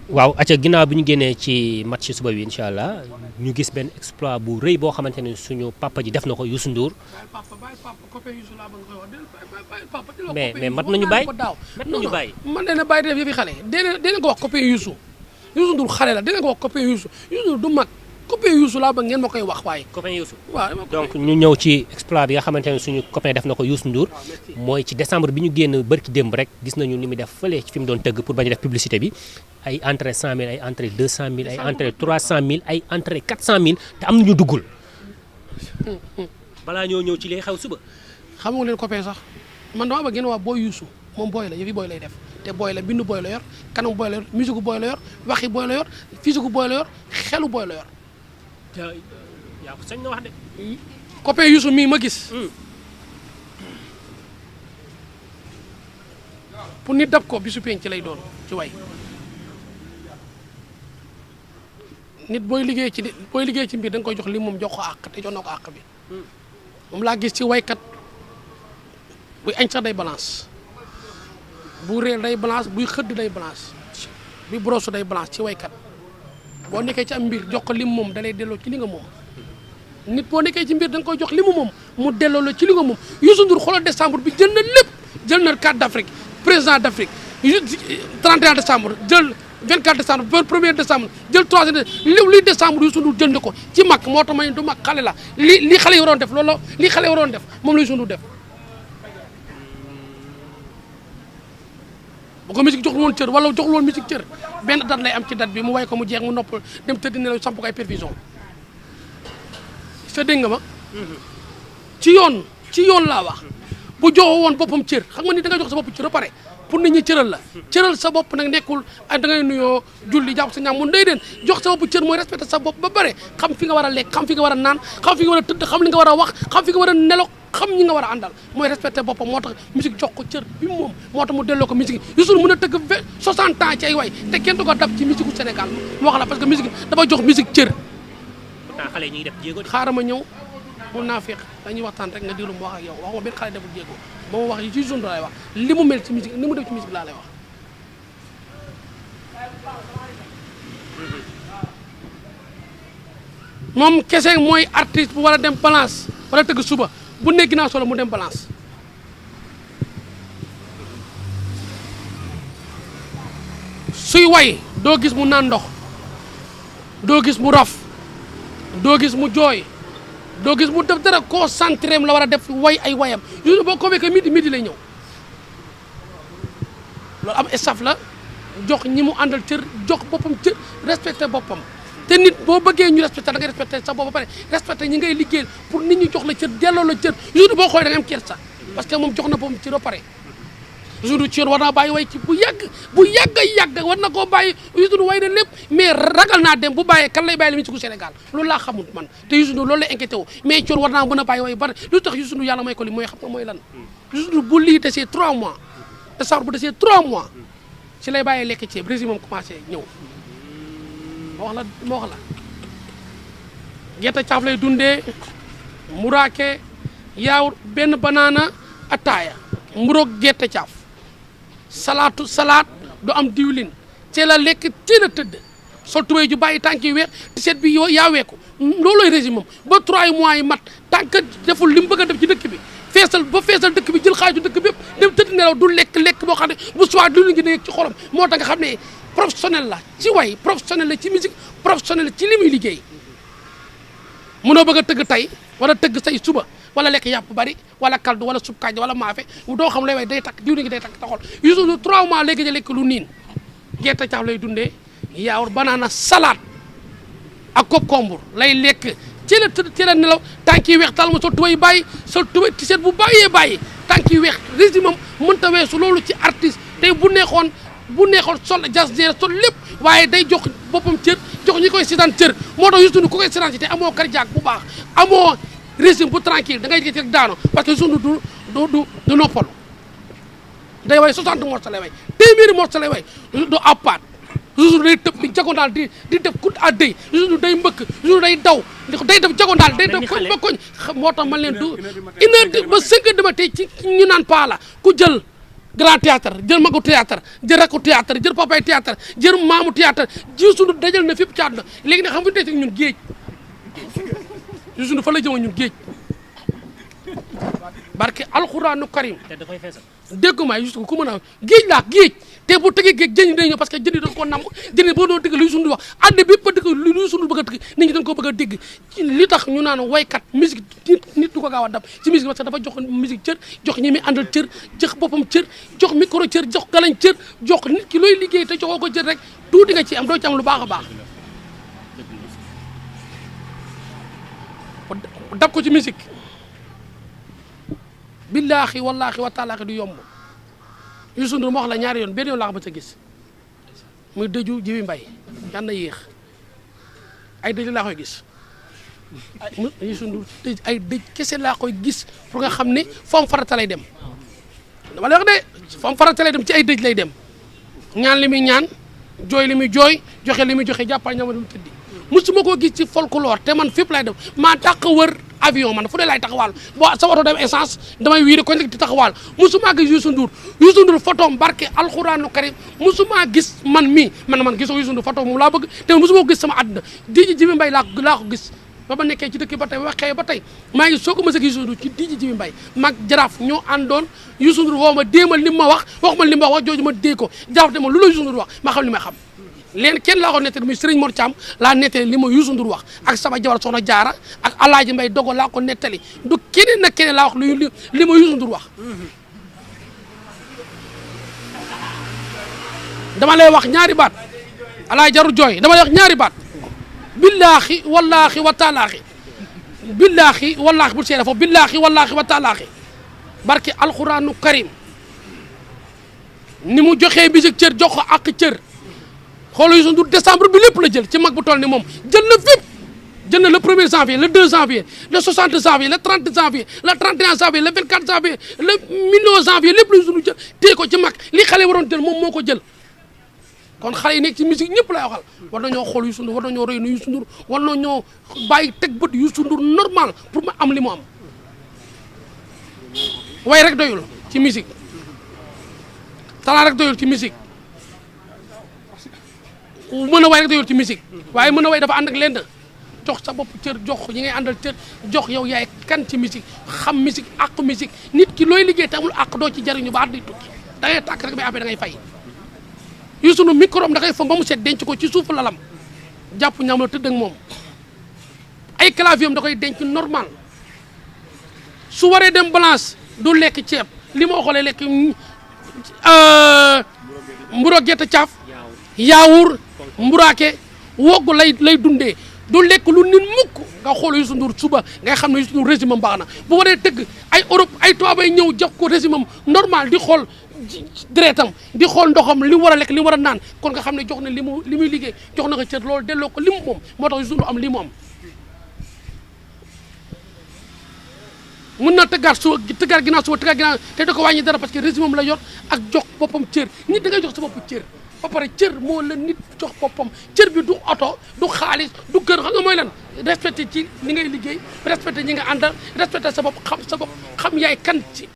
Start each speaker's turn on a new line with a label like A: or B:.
A: waaw acca ginnaaw bi ñu génnee ci match suba bi incha allah ñu gis benn exploit bu rëy boo xamante ne suñu papa ji def na ko Youssou Ndour mais mat nañu bàyyi mat nañu bàyyi
B: man dana bàyyi def yëfi xale dina ko wax copain Youssou Ndour xale la dina ko wax copain Youssou Ndour du mag copain Youssou laa ba ngeen ma koy wax waaye
A: copain Youssou
B: waaw
A: donc ñu ñëw ci exploit bi nga xamante ne suñu copain def na ko Youssou Ndour mooy ci décembre bi ñu génn bërki démb rek gis nañu ni mu def fële fi mu doon tëgg pour bañ a def publicité bi ay entrée 100000 ay entrée 200000 ay entrée 300000 ay entrée 400000 te am nañu duggul balaa ñoo ñëw ci li xew suba
B: xamoo leen copain sax man dama ba ngeen wax booy Youssou moom booy la yëfi booy lay def te booy la bindu booy la yor kanam booy la yor musique booy la yor waxi booy la yor physique booy la yor xelu booy la yor
A: yaa ko sañ na wax de
B: copain Youssou mii ma gis pour nit dab ko bisu penc ci lay doon ci way nit booy liggéey ci mbir da nga koy jox li moom jox ko àq te jox na ko àq bi moom laa gis ci waykat buy añ sax day balance bu réer day balance buy xëdd day balance buy brosse day balance ci waykat boo nekkee ci am mbir jox ko lim moom da lay delloo ci li nga moom nit boo nekkee ci mbir da nga koy jox li mu moom mu delloo la ci li nga moom Youssou Ndour xoolal décembre bi jël na lépp jël na carte d'Afrique président d'Afrique 31 décembre jël 24 décembre 1er décembre jël 3e li décembre Youssou Ndour jël na ko ci mag moo tax ma ne du mag xale la li xale yi waroon def loolu la li xale yi waroon def moom la Youssou Ndour def bu ko musique joxul woon cër wala joxul woon musique cër benn date lay am ci date bi mu way ko mu jeex mu nopp dem tëdd nelaw samp ko ay perfusion sa dégg nga ma ci yoon laa wax bu joxoo woon boppam cër xam nga ni da nga jox sa bopp cër ba pare pour nit ñi cëral la cëral sa bopp nag nekkul da ngay nuyoo julli jàpp sa ñaam mun day den jox sa bopp cër mooy respecté sa bopp ba pare xam fi nga war a lekk xam fi nga war a naan xam fi nga war a tëdd xam li nga war a wax xam fi nga war a nelaw xam ñi nga war a àndal mooy respecté boppam moo tax musique jox ko cër bi moom moo tax mu delloo ko musique Youssou Ndour mën a tëgg 60 ans ci ay way te kenn du ko dab ci musique u Sénégal mu wax la parce que musique dafa jox musique cër
A: pourtant xale yi ñu ngi def jéego
B: xaaral ma ñëw mun naa feex dañuy waxtaan rek nga déglu mu wax ak yow wax ma benn xale deful jéego ba ma wax yi ci Youssou Ndour lay wax li mu mel ci musique ni mu def ci musique laa lay wax moom kese mooy artiste bu war a dem balance wala tëgg suba bu nekk naa solo mu dem balance suy way doo gis mu naan ndox doo gis mu raf doo gis mu jooy doo gis mu def dara concentré am la war a def way ay wayam Youssou boo ko fekkee midi lay ñëw loolu am staff la jox ñi mu àndal cër jox boppam cër respecté boppam te nit boo bëggee ñu respecté da ngay respecté sa bopp ba pare respecté ñi ngay liggéeyal pour nit ñi jox la cër delloo la cër Youssou boo xoolee da nga am kersa parce que moom jox na boppam cër ba pare Youssou ci yoon war naa bàyyi way ci bu yàgg war na koo bàyyi Youssou way na lépp mais ragal naa dem bu bàyyee kan lay bàyyi la musique gu Sénégal loolu laa xamul man te Youssou loolu lay inquiété wu mais ci yoon war naa mën a bàyyi way bari lu tax Youssou yàlla may ko li mooy xam nga mooy lan Youssou bu lii desee 3 mois décembre bu desee 3 mois ci lay bàyyee lekk ceeb régime moom commencé ñëw ma wax la gerte caaf lay dundee muraake yaawur benn banaana ataaya mburoog gerte caaf salaat du am diwlin teel a lekk teel a tëdd sol tubéy ju bàyyi tànk yi weex ti seet bi yaa weeku loolooy régime moom ba 3 mois yi mat tànk deful li mu bëgg a def ci dëkk bi feesal dëkk bi jël xaaju dëkk bi yëpp dem tëdd nelaw du lekk boo xam ne bu soit du ngi nekk ci xolam moo tax nga xam ne professionnel la ci way professionnel la ci musique professionnel la ci li muy liggéey mënoo bëgg a tëgg tey wala tëgg say suba wala lekk yàpp bari wala kaldu wala sup kàjj wala maafe doo xam lay way day takk diw ni ngi day takk taxol Youssou Ndour 3 mois léegi ja lekk lu niin gerte caaf lay dundee yaawur banaana salade ak concombre lay lekk ci la nelaw tànk yi weex tal ma sol tubay bàyyi sol tubay ti seet bu bàyyee tànk yi weex régime am mënta weesu loolu ci artiste tey bu neexoon sol jasneer sol lépp waaye day jox boppam cër jox ñi koy seetaan cër moo tax Youssou Ndour ku koy seetaan ci te amoo cardiaque bu baax amoo régime bu tranquille da ngay jël rek daano parce que Youssou Ndour du noppalu day way 60 morceaux lay way téeméeri morceaux lay way du appaat Youssou Ndour day tëb di jagondaal di def coup à dëy Youssou Ndour day mbëkk Youssou Ndour day daw day def jagondaal day def koñ ba koñ moo tax man leen du 1 heure ba 5 heures du matin ci ñu naan paa la ku jël grand théâtre jël magu théâtre jël rakku théâtre jël papay théâtre jël maamu théâtre Youssou Ndour dajal na fépp ci àdduna léegi nag xam nga tey ñun géej Youssou Ndour fa la jëma ñun géej barke alxuraanu karim
A: te da koy feesal.
B: dégguma Youssou ku mën a géej laa géej te bu tëggee géej jën ñi day ñëw parce que jën yi dañ ko namm jën yi boo doon dégg lu Youssou Ndour wax àddina bépp a dégg lu Youssou Ndour bëgg a dégg nit ñi dañ ko bëgg a dégg li tax ñu naan waykat musique nit du ko gaaw a dab ci musique parce que dafa jox musique cër jox ñi muy àndal cër jox boppam cër jox micro cër jox galañ cër jox nit ki looy liggéey te joxoo ko cër rek tuuti nga ci am doo ci am lu baax a baax dab ko ci musique billaahi wallaahi wa taalaahi du yomb Youssou Ndour ma wax la ñaari yoon benn yoon laa ko ba ca gis muy dëju Jibi Mbay yal na yéex ay dëj laa koy gis Youssou Ndour ay dëj kese laa koy gis pour nga xam ne foom farata lay dem dama lay wax de foom farata lay dem ci ay dëj lay dem ñaan li muy ñaan jooy li muy jooy joxe li muy joxe jàppal ñama lu tëddi musuma koo gis ci folklore te man fépp lay dem maa dàq wër avion man fu dee laay taxawaal boo sa oto dem essence damay wiire ko nekk di taxawaal musuma gis Youssou Ndour photom barke alxuraanu karim musuma gis man gisoo Youssou Ndour photo moom laa bëgg te musuma ko gis sama àdduna Dj Jibi Mbaye laa ko gis ba ma nekkee ci dëkk ba tey waxee ba tey maa ngi soog a mës a gis Youssou Ndour ci Dj Jibi Mbaye mag jaraaf ñoo àndoon Youssou Ndour woo ma déemal li ma wax ma li ma wax jooju ma dee ko jaraaf de ma lu la Youssou Ndour wax ma xam li may xam leen kenn laa ko nettali muy Serigne Mor Thiam laa nettali li ma Youssou Ndour wax ak sama jabar soxna Jaara ak Alaaji Mbay Dogo laa ko nettali du keneen nag keneen laa wax li ma Youssou Ndour wax dama lay wax ñaari baat Alaaji jaru jooy dama lay wax ñaari baat billaahi wallaahi wa taalaahi billaahi wallaahi bu seere foofu billaahi wallaahi wa taalaahi barke alxuraanu karim ni mu joxee bisik cër jox ko ak cër xoolal Youssou Ndour décembre bi lépp la jël ci mag bu toll ni moom jël na fépp jël na le 1er janvier le 2 janvier le 60 janvier le 30 janvier le 31 janvier le 24 janvier le million janvier lépp la Youssou Ndour jël téye ko ci mag li xale waroon jël moom moo ko jël kon xale yi nekk ci musique ñëpp lay waxal war nañoo xool Youssou Ndour war nañoo roy nu Youssou Ndour war nañoo bàyyi teg bët Youssou Ndour normal pour ma am li mu am way rek doyul ci musique talent rek doyul ci musique mën a way rek doyul ci musique waaye mën a way dafa ànd ak lenn jox sa bopp cër jox ñi ngay àndal cër jox yow yaay kan ci musique xam musique àq musique nit ki looy liggéey te amul àq doo ci jariñu ba at di tukki da ngay tàkk rek bay affaire da ngay fay Youssou Ndour micro am da ngay fam ba mu set denc ko ci suufu lalam jàpp ñaam la tëdd ak moom ay clavier am da koy denc normal su waree dem balance du lekk ceeb li ma xoolee lekk mburo gerte caaf yaawur mburaake woggu lay dundee du lekk lu nit mukk nga xool Youssou Ndour suba ngay xam ne Youssou Ndour régime am baax na bu waree tëgg ay Europe ay tubaab ay ñëw jox ko régime am normal di xool deretam di xool ndoxam li mu war a lekk li mu war a naan kon nga xam ne jox na li muy liggéey jox na ko cër loolu delloo ko li mu moom moo tax Youssou Ndour am li mu am mun na tëggaat suba tëggaat ginnaaw suba tëggaat ginnaaw te da ko wàññi dara parce que régime am la yor ak jox boppam cër nit da ngay jox sa bopp cër ba pare cër moo la nit jox boppam cër bi du oto du xaalis du kër xam nga mooy lan respecté ci li ngay liggéey respecté ñi nga àndal respecté sa bopp xam yaay kan ci